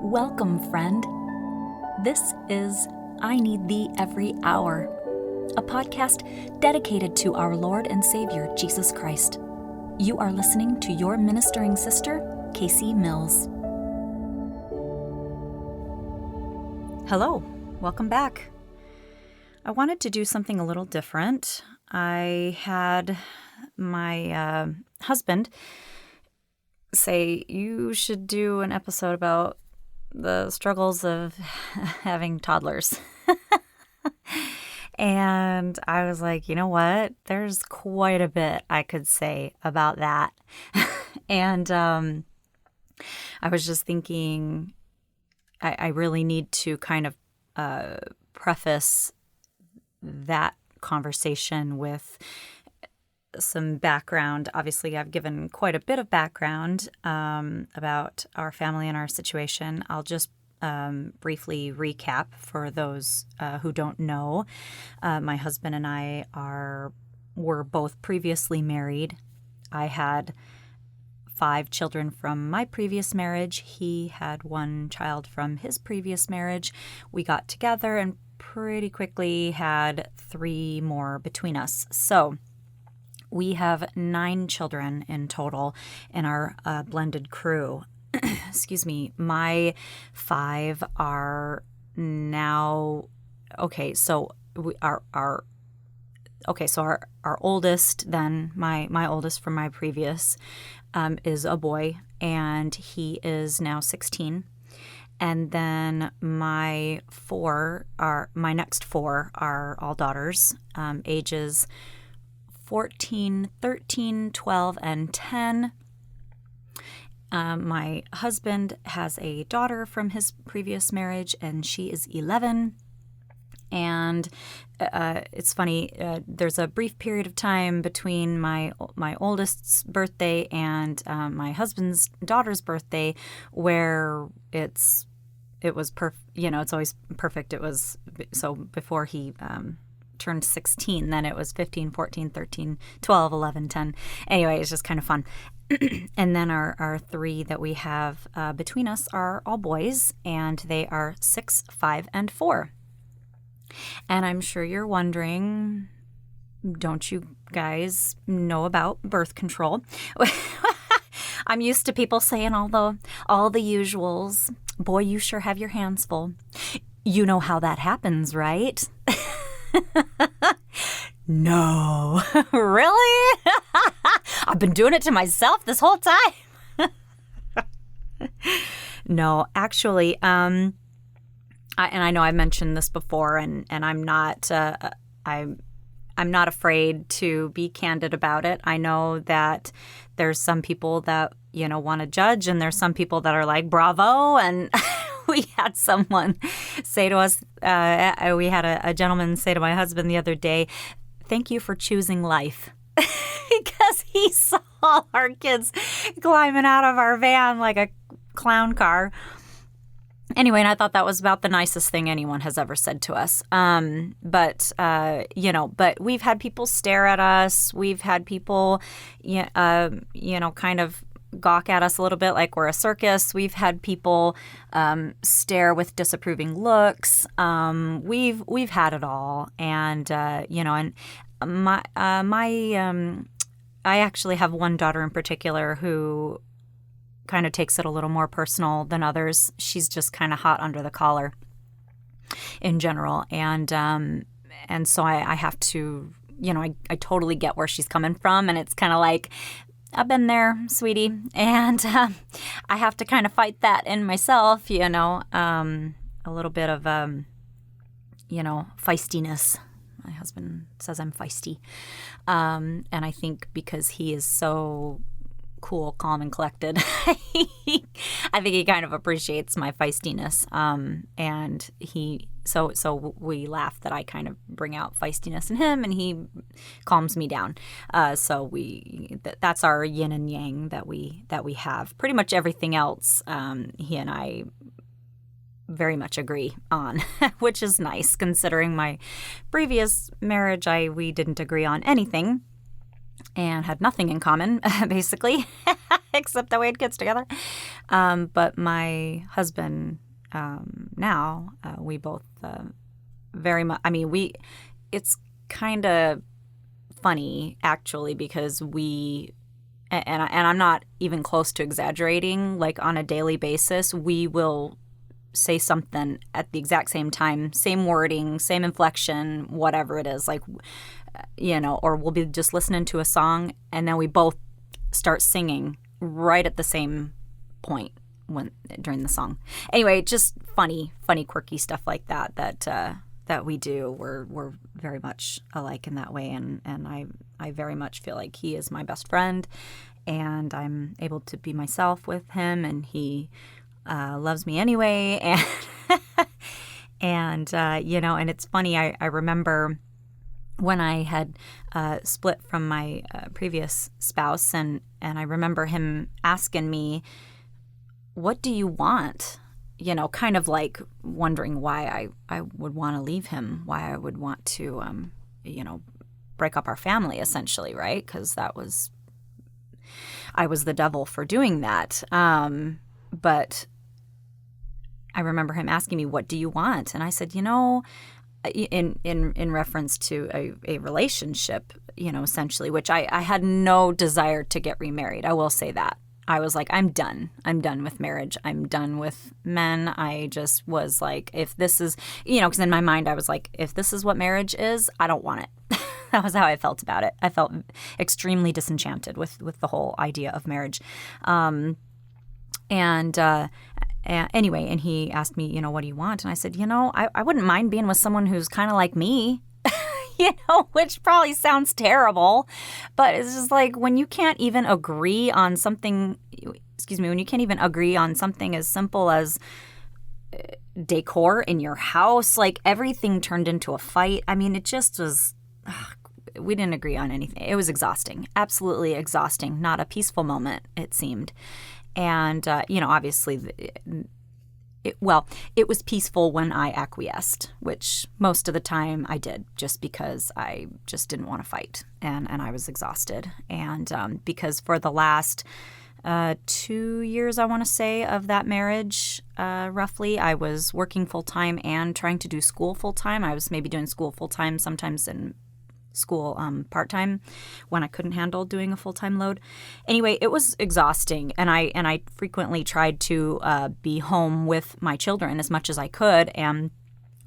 Welcome, friend. This is I Need Thee Every Hour, a podcast dedicated to our Lord and Savior, Jesus Christ. You are listening to your ministering sister, Casey Mills. Hello, welcome back. I wanted to do something a little different. I had my husband say, you should do an episode about the struggles of having toddlers. And I was like, you know what? There's quite a bit I could say about that. And I was just thinking, I really need to kind of preface that conversation with some background. Obviously, I've given quite a bit of background about our family and our situation. I'll just briefly recap for those who don't know. My husband and I were both previously married. I had 5 children from my previous marriage. He had 1 child from his previous marriage. We got together and pretty quickly had 3 more between us. So we have 9 children in total in our blended crew. Excuse me. My 5 are now okay. So our oldest, then my oldest from my previous is a boy, and he is now 16. And then my next 4 are all daughters, ages 14, 13, 12, and 10. My husband has a daughter from his previous marriage, and she is 11. And it's funny, there's a brief period of time between my oldest's birthday and my husband's daughter's birthday where it's always perfect. It was so before he turned 16, then it was 15, 14, 13, 12, 11, 10. Anyway, it's just kind of fun. And then our 3 that we have between us are all boys, and they are 6, 5, and 4. And I'm sure you're wondering, don't you guys know about birth control? I'm used to people saying all the usuals. Boy, you sure have your hands full. You know how that happens, right? No. Really? I've been doing it to myself this whole time. No, actually, and I know I mentioned this before, and I'm not I'm not afraid to be candid about it. I know that there's some people that want to judge, and there's some people that are like, bravo. And we had someone say to us, we had a gentleman say to my husband the other day, thank you for choosing life. Because he saw our kids climbing out of our van like a clown car. Anyway, and I thought that was about the nicest thing anyone has ever said to us. But we've had people stare at us. We've had people, kind of gawk at us a little bit like we're a circus. We've had people stare with disapproving looks. We've had it all, and I actually have one daughter in particular who kind of takes it a little more personal than others. She's just kind of hot under the collar in general, and so I have to, I totally get where she's coming from, and it's kind of like, I've been there, sweetie, and I have to kind of fight that in myself, a little bit of, feistiness. My husband says I'm feisty, and I think because he is so cool, calm, and collected, I think he kind of appreciates my feistiness, and so we laugh that I kind of bring out feistiness in him, and he calms me down. So that's our yin and yang that we have. Pretty much everything else, he and I very much agree on, which is nice considering my previous marriage. We didn't agree on anything and had nothing in common, basically. except that we had kids together. But my husband now, we both very much, it's kind of funny actually because I'm not even close to exaggerating, like on a daily basis, we will say something at the exact same time, same wording, same inflection, whatever it is, like, or we'll be just listening to a song and then we both start singing right at the same point during the song. Anyway, just funny, quirky stuff like that we do. We're very much alike in that way, and I very much feel like he is my best friend, and I'm able to be myself with him, and he loves me anyway, and and it's funny. I remember when I had split from my previous spouse, and I remember him asking me, "What do you want?" Kind of like wondering why I would want to leave him, why I would want to, break up our family, essentially, right? Because I was the devil for doing that. But I remember him asking me, "What do you want?" And I said, in reference to a relationship, essentially, which I had no desire to get remarried. I will say that. I was like, I'm done. I'm done with marriage. I'm done with men. I just was like, if this is, because in my mind I was like, if this is what marriage is, I don't want it. That was how I felt about it. I felt extremely disenchanted with the whole idea of marriage. Anyway, and he asked me, what do you want? And I said, I wouldn't mind being with someone who's kind of like me. Which probably sounds terrible, but it's just like when you can't even agree on something, when you can't even agree on something as simple as decor in your house, like everything turned into a fight. It just was, we didn't agree on anything. It was exhausting, absolutely exhausting, not a peaceful moment, it seemed. And, obviously, it was peaceful when I acquiesced, which most of the time I did just because I just didn't want to fight and I was exhausted. And because for the last 2 years, I want to say, of that marriage, roughly, I was working full-time and trying to do school full-time. I was maybe doing school full-time, sometimes in school part-time when I couldn't handle doing a full-time load. Anyway, it was exhausting, and I frequently tried to be home with my children as much as I could and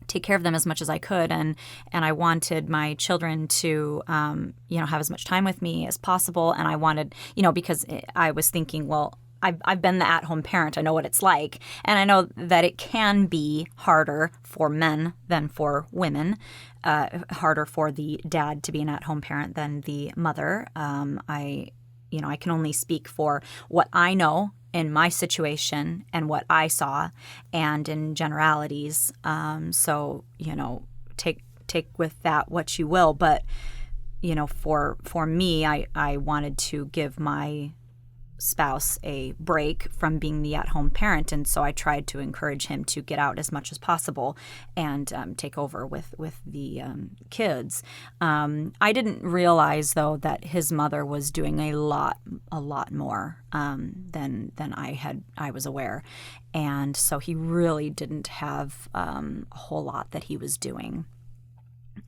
take care of them as much as I could, and I wanted my children to have as much time with me as possible, and I wanted, because I was thinking, well, I've been the at-home parent. I know what it's like. And I know that it can be harder for men than for women, harder for the dad to be an at-home parent than the mother. I can only speak for what I know in my situation and what I saw and in generalities. So, take with that what you will. But, for me, I wanted to give my spouse a break from being the at-home parent, and so I tried to encourage him to get out as much as possible and take over with the kids. I didn't realize, though, that his mother was doing a lot more than I was aware, and so he really didn't have a whole lot that he was doing.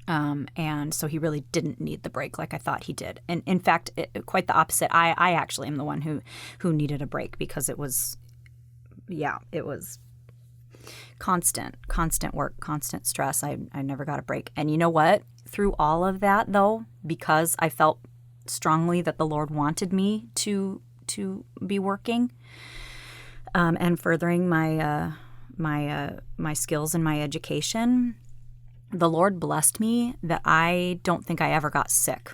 And so he really didn't need the break like I thought he did. And in fact, quite the opposite. I actually am the one who needed a break because it was constant work, constant stress. I never got a break. And you know what? Through all of that, though, because I felt strongly that the Lord wanted me to be working and furthering my skills and my education, the Lord blessed me that I don't think I ever got sick.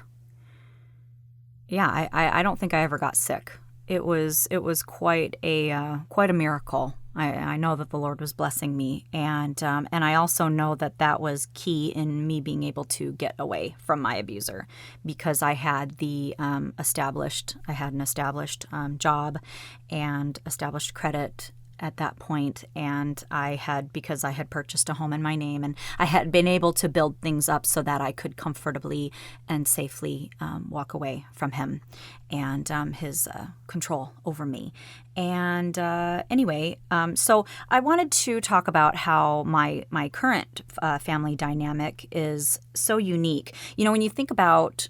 Yeah, I don't think I ever got sick. It was quite a miracle. I know that the Lord was blessing me, and I also know that was key in me being able to get away from my abuser, because I had an established job and established credit at that point, and because I had purchased a home in my name, and I had been able to build things up so that I could comfortably and safely walk away from him and his control over me. And anyway, so I wanted to talk about how my current family dynamic is so unique. You know, when you think about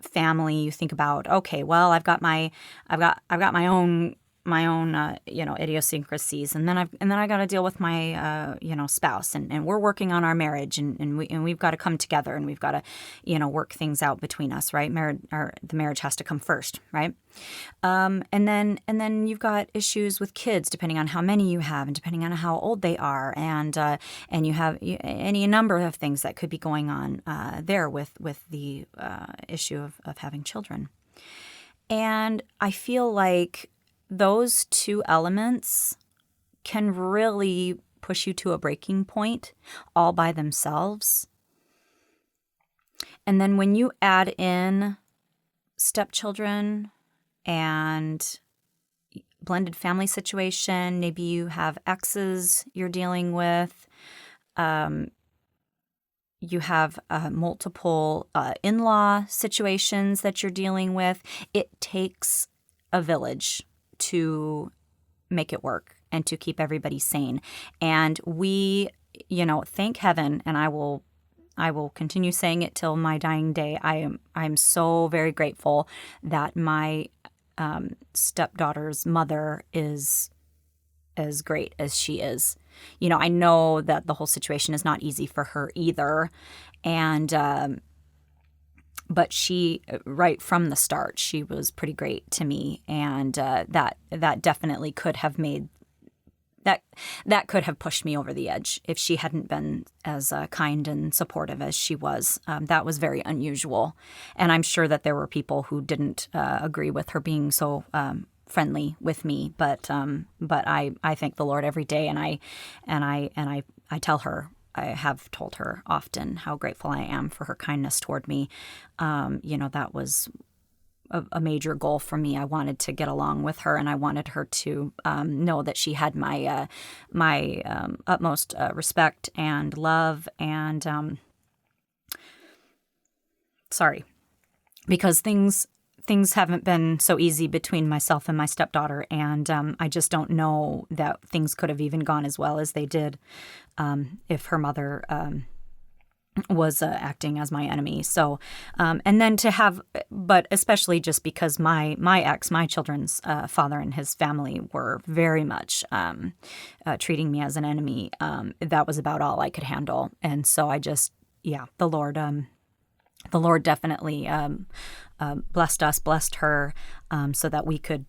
family, you think about, okay, well, I've got my own idiosyncrasies, and then I got to deal with my spouse, and we're working on our marriage, and we've got to come together, and we've got to work things out between us, right? The marriage has to come first, right? And then you've got issues with kids, depending on how many you have, and depending on how old they are, and you have any number of things that could be going on there with the issue of having children. And I feel like those two elements can really push you to a breaking point all by themselves. And then when you add in stepchildren and blended family situation, maybe you have exes you're dealing with, you have multiple in-law situations that you're dealing with. It takes a village to make it work and to keep everybody sane. And we, thank heaven, and I will continue saying it till my dying day. I'm so very grateful that my stepdaughter's mother is as great as she is. I know that the whole situation is not easy for her either, and but she, right from the start, she was pretty great to me, and that definitely could have made that could have pushed me over the edge if she hadn't been as kind and supportive as she was. That was very unusual, and I'm sure that there were people who didn't agree with her being so friendly with me. But I thank the Lord every day, and I tell her. I have told her often how grateful I am for her kindness toward me. That was a major goal for me. I wanted to get along with her, and I wanted her to know that she had my utmost respect and love. And because things haven't been so easy between myself and my stepdaughter, and I just don't know that things could have even gone as well as they did if her mother was acting as my enemy. So, and then but especially just because my children's father and his family were very much treating me as an enemy, that was about all I could handle. And so the Lord definitely blessed her so that we could.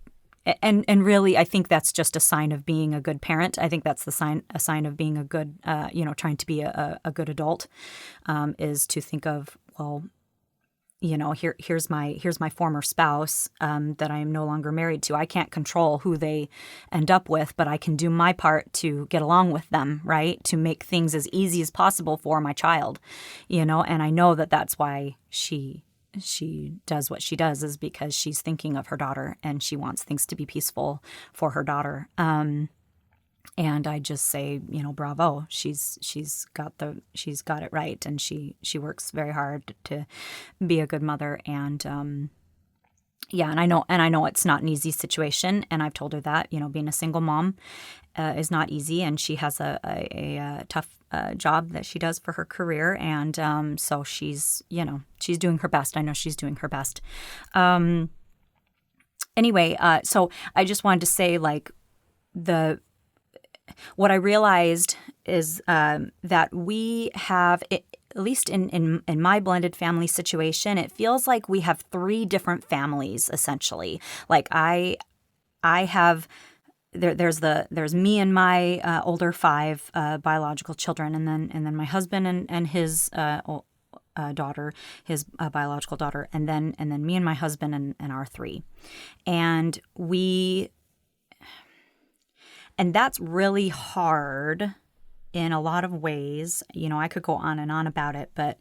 And really, I think that's just a sign of being a good parent. I think that's a sign of being a good, trying to be a good adult, is to think of, well, here's my former spouse that I am no longer married to. I can't control who they end up with, but I can do my part to get along with them, right? To make things as easy as possible for my child, and I know that that's why she does what she does, is because she's thinking of her daughter and she wants things to be peaceful for her daughter. And I just say, bravo. She's got it right, and she works very hard to be a good mother. And and I know it's not an easy situation, and I've told her that, being a single mom is not easy, and she has a tough job that she does for her career, and so she's doing her best. I know she's doing her best. Anyway, so I just wanted to say, what I realized is that we have, at least in my blended family situation, it feels like we have three different families essentially. Like I have. There's me and my older 5 biological children, and then my husband and his daughter, his biological daughter, and then me and my husband and our 3, and that's really hard in a lot of ways. I could go on and on about it, but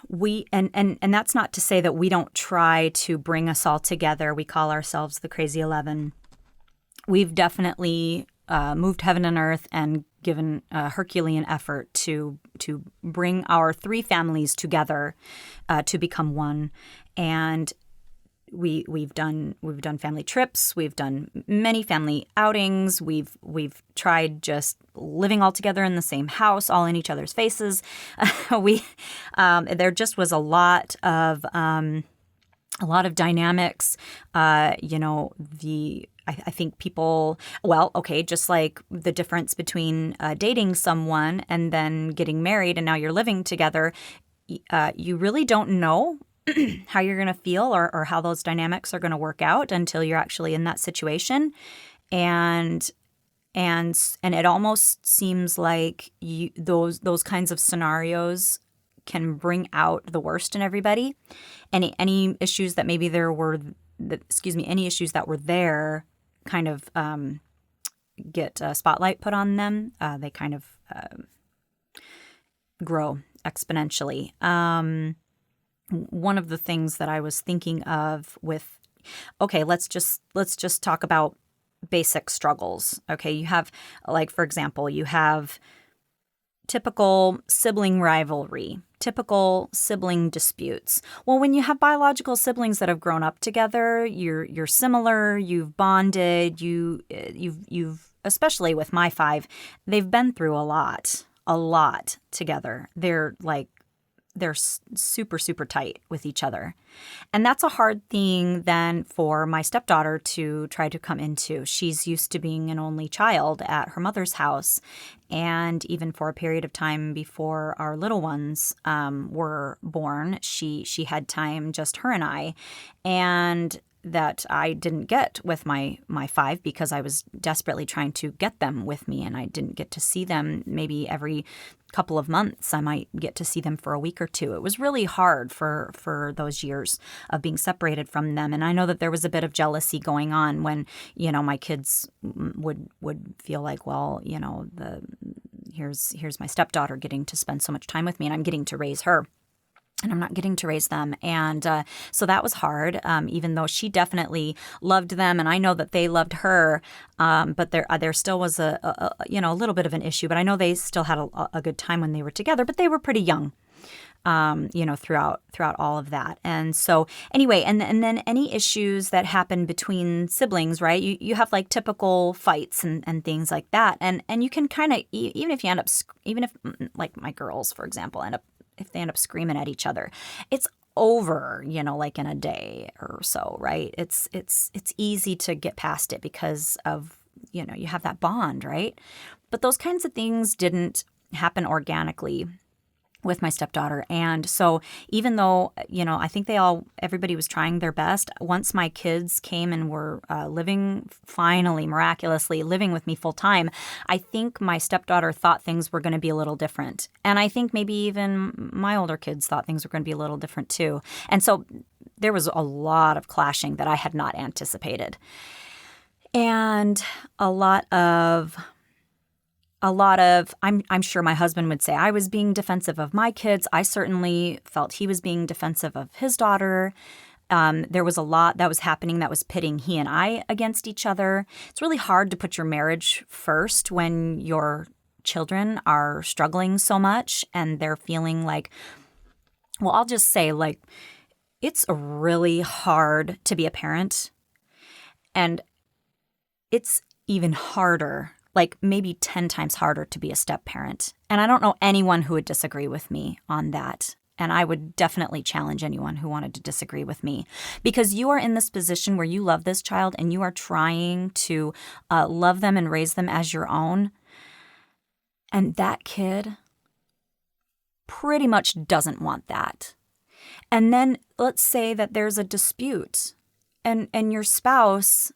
and that's not to say that we don't try to bring us all together. We call ourselves the Crazy 11. We've definitely moved heaven and earth and given a Herculean effort to bring our three families together to become one. And we've done family trips, we've done many family outings, we've tried just living all together in the same house, all in each other's faces. There just was a lot of dynamics. I think people, just like the difference between dating someone and then getting married and now you're living together, you really don't know how you're going to feel or how those dynamics are going to work out until you're actually in that situation. And it almost seems like those kinds of scenarios can bring out the worst in everybody. Any issues that maybe any issues that were there kind of get a spotlight put on them. They kind of grow exponentially. One of the things that I was thinking of let's just talk about basic struggles. Okay, you have, like, for example, you have typical sibling rivalry, typical sibling disputes. Well, when you have biological siblings that have grown up together, you're similar, you've bonded, you've especially with my five, they've been through a lot together. They're super, super tight with each other. And that's a hard thing then for my stepdaughter to try to come into. She's used to being an only child at her mother's house. And even for a period of time before our little ones were born, she had time, just her and I. And that I didn't get with my five because I was desperately trying to get them with me, and I didn't get to see them. Maybe every couple of months I might get to see them for a week or two. It was really hard for those years of being separated from them. And I know that there was a bit of jealousy going on when, my kids would feel like, well, here's my stepdaughter getting to spend so much time with me and I'm getting to raise her. And I'm not getting to raise them. And so that was hard, even though she definitely loved them. And I know that they loved her. But there still was a little bit of an issue. But I know they still had a good time when they were together. But they were pretty young, throughout all of that. And so anyway, and then any issues that happen between siblings, right? You have like typical fights and things like that. And you can kind of, even if like my girls, for example, if they end up screaming at each other, it's over, like in a day or so, right? It's easy to get past it because of, you have that bond, right? But those kinds of things didn't happen organically with my stepdaughter. And so even though, I think everybody was trying their best, once my kids came and were finally, miraculously living with me full time, I think my stepdaughter thought things were going to be a little different. And I think maybe even my older kids thought things were going to be a little different too. And so there was a lot of clashing that I had not anticipated. And a lot of I'm sure my husband would say I was being defensive of my kids. I certainly felt he was being defensive of his daughter. There was a lot that was happening that was pitting he and I against each other. It's really hard to put your marriage first when your children are struggling so much and they're feeling like, well, I'll just say, like, it's really hard to be a parent. And it's even harder, like maybe 10 times harder, to be a step parent. And I don't know anyone who would disagree with me on that. And I would definitely challenge anyone who wanted to disagree with me, because you are in this position where you love this child and you are trying to love them and raise them as your own. And that kid pretty much doesn't want that. And then let's say that there's a dispute and your spouse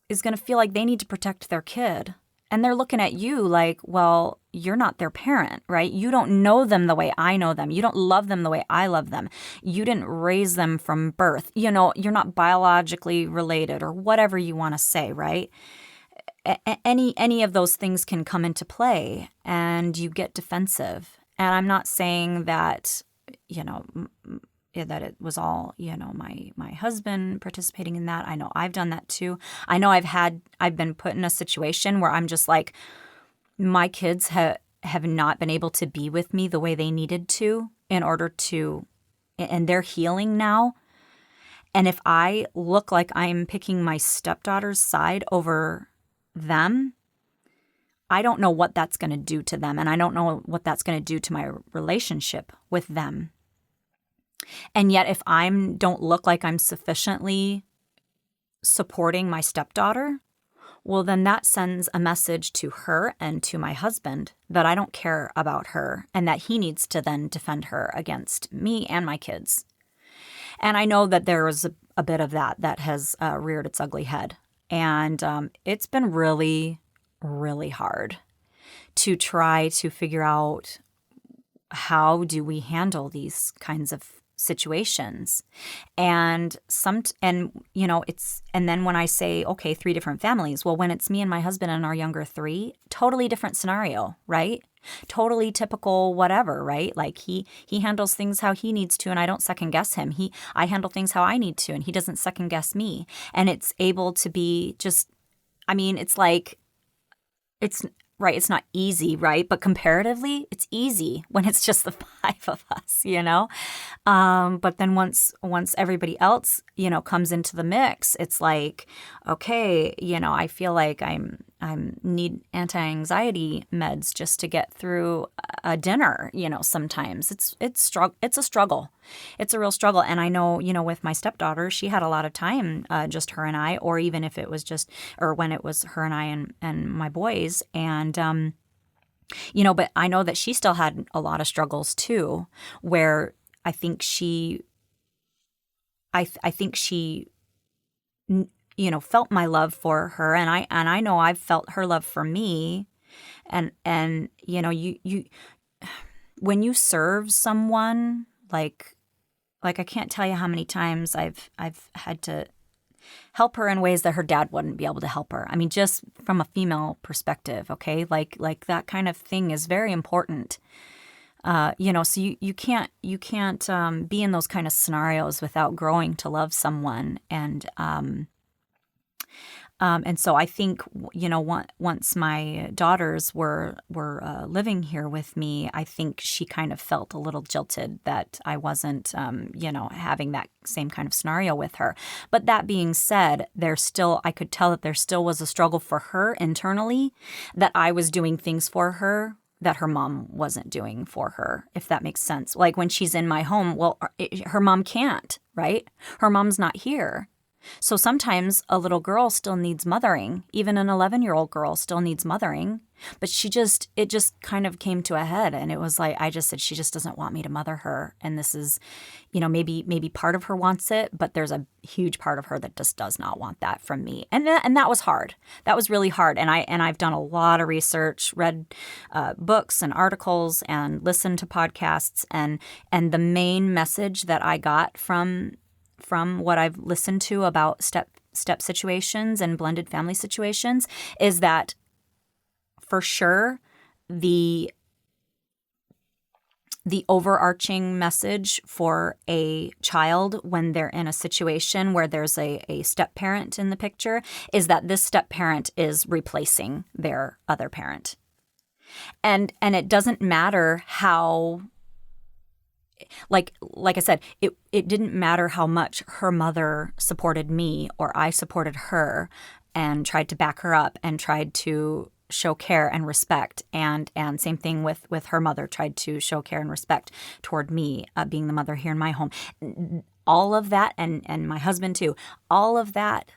is going to feel like they need to protect their kid. And they're looking at you like, well, you're not their parent, right? You don't know them the way I know them. You don't love them the way I love them. You didn't raise them from birth. You're not biologically related, or whatever you want to say, right? Any of those things can come into play and you get defensive. And I'm not saying that that it was all, my husband participating in that. I know I've done that too. I know I've been put in a situation where I'm just like, my kids have not been able to be with me the way they needed to in order to, and they're healing now. And if I look like I'm picking my stepdaughter's side over them, I don't know what that's going to do to them. And I don't know what that's going to do to my relationship with them. And yet, if I don't look like I'm sufficiently supporting my stepdaughter, well, then that sends a message to her and to my husband that I don't care about her and that he needs to then defend her against me and my kids. And I know that there was a bit of that has reared its ugly head. And it's been really, really hard to try to figure out how do we handle these kinds of situations. And then when I say, okay, 3 different families, well, when it's me and my husband and our younger 3, totally different scenario, right? Totally typical whatever, right? Like he handles things how he needs to and I don't second guess him. I handle things how I need to and he doesn't second guess me. And it's able to be just, it's like, it's right. It's not easy, right? But comparatively, it's easy when it's just the 5 of us, But then once everybody else, comes into the mix, it's like, okay, I feel like I need anti-anxiety meds just to get through a dinner. Sometimes it's a struggle. It's a real struggle. And I know, with my stepdaughter, she had a lot of time, just her and I, or even if it was or when it was her and I and my boys. And, but I know that she still had a lot of struggles too, where I think she felt my love for her, and I know I've felt her love for me, and you when you serve someone, like I can't tell you how many times I've had to help her in ways that her dad wouldn't be able to help her. Just from a female perspective, okay? Like that kind of thing is very important. So you can't be in those kind of scenarios without growing to love someone. And so I think, once my daughters were living here with me, I think she kind of felt a little jilted that I wasn't, having that same kind of scenario with her. But that being said, I could tell that there still was a struggle for her internally, that I was doing things for her that her mom wasn't doing for her, if that makes sense. Like when she's in my home, well, her mom can't, right? Her mom's not here. So sometimes a little girl still needs mothering. Even an 11-year-old girl still needs mothering. But it just kind of came to a head. And it was like, I just said, she just doesn't want me to mother her. And this is, maybe part of her wants it, but there's a huge part of her that just does not want that from me. And that was hard. That was really hard. And I've done a lot of research, read books and articles and listened to podcasts. And the main message that I got from what I've listened to about step situations and blended family situations is that for sure the overarching message for a child when they're in a situation where there's a step parent in the picture is that this step parent is replacing their other parent. And it doesn't matter how, like I said, it didn't matter how much her mother supported me or I supported her and tried to back her up and tried to show care and respect. And same thing with her mother, tried to show care and respect toward me, being the mother here in my home. All of that, and my husband too, all of that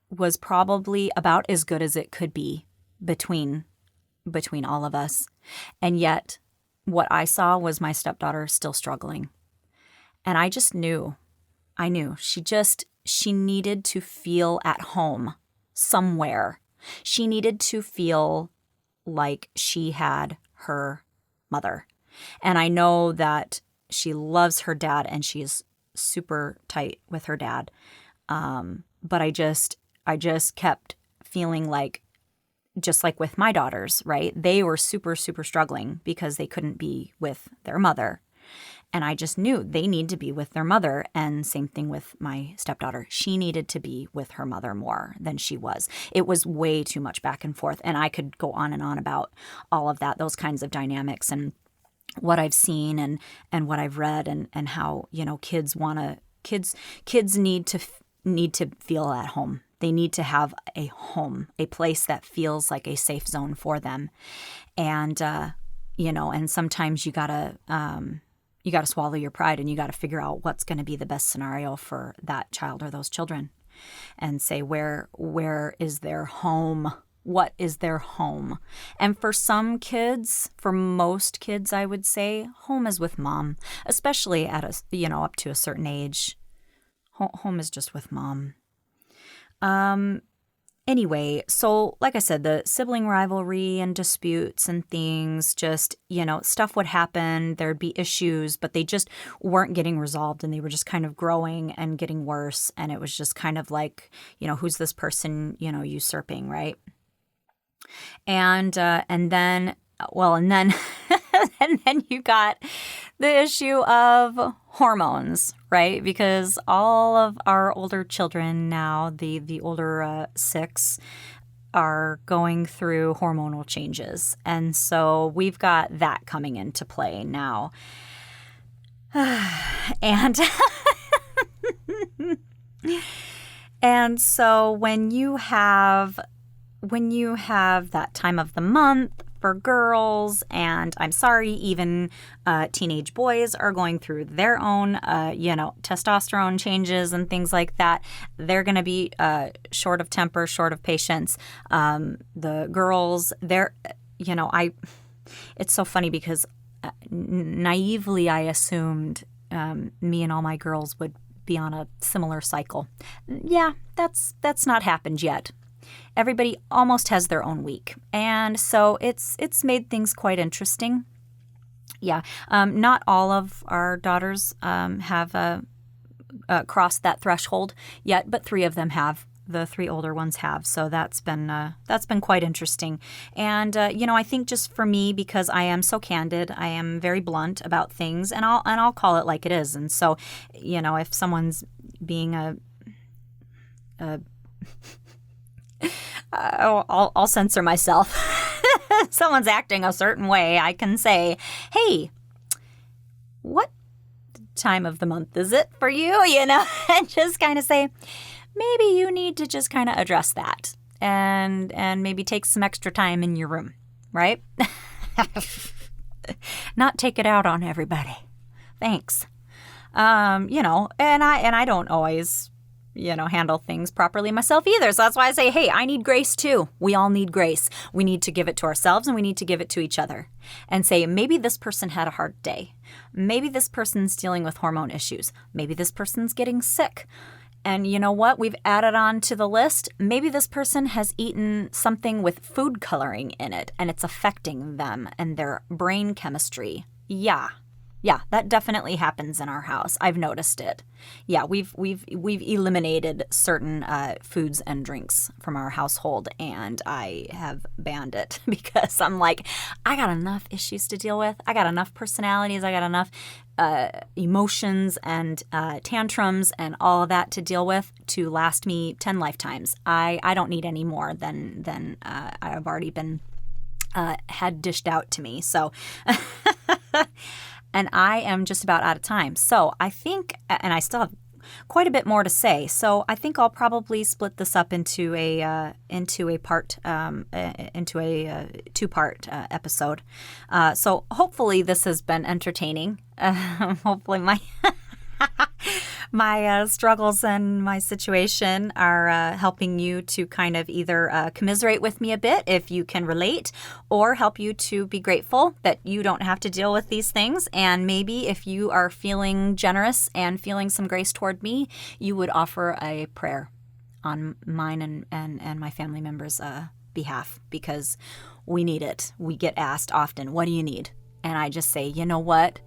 was probably about as good as it could be between all of us. And yet what I saw was my stepdaughter still struggling. And I just knew. I knew. She needed to feel at home somewhere. She needed to feel like she had her mother. And I know that she loves her dad and she is super tight with her dad. But I just kept feeling like, just like with my daughters, right? They were super, super struggling because they couldn't be with their mother. And I just knew they need to be with their mother. And same thing with my stepdaughter. She needed to be with her mother more than she was. It was way too much back and forth. And I could go on and on about all of that, those kinds of dynamics and what I've seen and what I've read and how, kids need to feel at home. They need to have a home, a place that feels like a safe zone for them. And, and sometimes you gotta swallow your pride and you gotta figure out what's going to be the best scenario for that child or those children, and say where is their home? What is their home? And for some kids, for most kids, I would say home is with mom, especially at up to a certain age. Home is just with mom. Anyway, so like I said, the sibling rivalry and disputes and things, just, stuff would happen. There'd be issues, but they just weren't getting resolved, and they were just kind of growing and getting worse. And it was just kind of like, who's this person, usurping, right? And then and then you got the issue of hormones, right? Because all of our older children now, the older 6, are going through hormonal changes. And so we've got that coming into play now. And and so when you have that time of the month for girls, and I'm sorry, even teenage boys are going through their own, testosterone changes and things like that. They're going to be short of temper, short of patience. The girls, it's so funny because naively I assumed me and all my girls would be on a similar cycle. Yeah, that's not happened yet. Everybody almost has their own week. And so it's made things quite interesting. Yeah. Not all of our daughters have crossed that threshold yet, but 3 of them have. The 3 older ones have. So that's been quite interesting. And, I think just for me, because I am so candid, I am very blunt about things, and I'll call it like it is. And so, if someone's being I'll censor myself. Someone's acting a certain way, I can say, hey, what time of the month is it for you? And just kind of say, maybe you need to just kind of address that and maybe take some extra time in your room, right? Not take it out on everybody. Thanks. And I don't always handle things properly myself either. So that's why I say, hey, I need grace too. We all need grace. We need to give it to ourselves, and we need to give it to each other, and say, maybe this person had a hard day. Maybe this person's dealing with hormone issues. Maybe this person's getting sick. And you know what? We've added on to the list. Maybe this person has eaten something with food coloring in it, and it's affecting them and their brain chemistry. Yeah, that definitely happens in our house. I've noticed it. Yeah, we've eliminated certain foods and drinks from our household, and I have banned it because I'm like, I got enough issues to deal with. I got enough personalities. I got enough emotions and tantrums and all of that to deal with to last me 10 lifetimes. I don't need any more than I've already been had dished out to me. So. And I am just about out of time. So I think, and I still have quite a bit more to say. So I think I'll probably split this up into a two-part episode. So hopefully this has been entertaining. Hopefully my struggles and my situation are helping you to kind of either commiserate with me a bit if you can relate, or help you to be grateful that you don't have to deal with these things. And maybe if you are feeling generous and feeling some grace toward me, you would offer a prayer on mine and my family members' behalf, because we need it. We get asked often, what do you need? And I just say, you know what?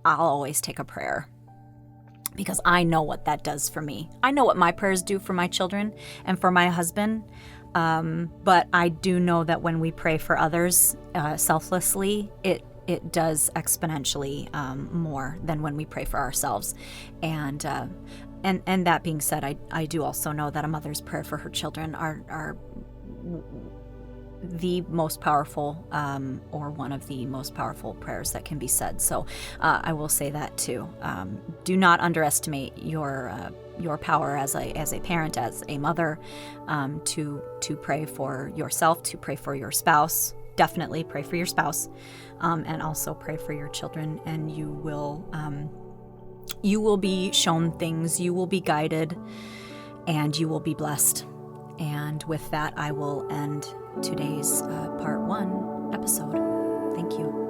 I'll always take a prayer. Because I know what that does for me. I know what my prayers do for my children and for my husband. But I do know that when we pray for others selflessly, it it does exponentially more than when we pray for ourselves. And that being said, I do also know that a mother's prayer for her children are the most powerful, or one of the most powerful prayers that can be said. So I will say that too. Do not underestimate your power as a parent, as a mother, to pray for yourself, to pray for your spouse. Definitely pray for your spouse, and also pray for your children, and you will be shown things, you will be guided, and you will be blessed. And with that, I will end today's part 1 episode. Thank you.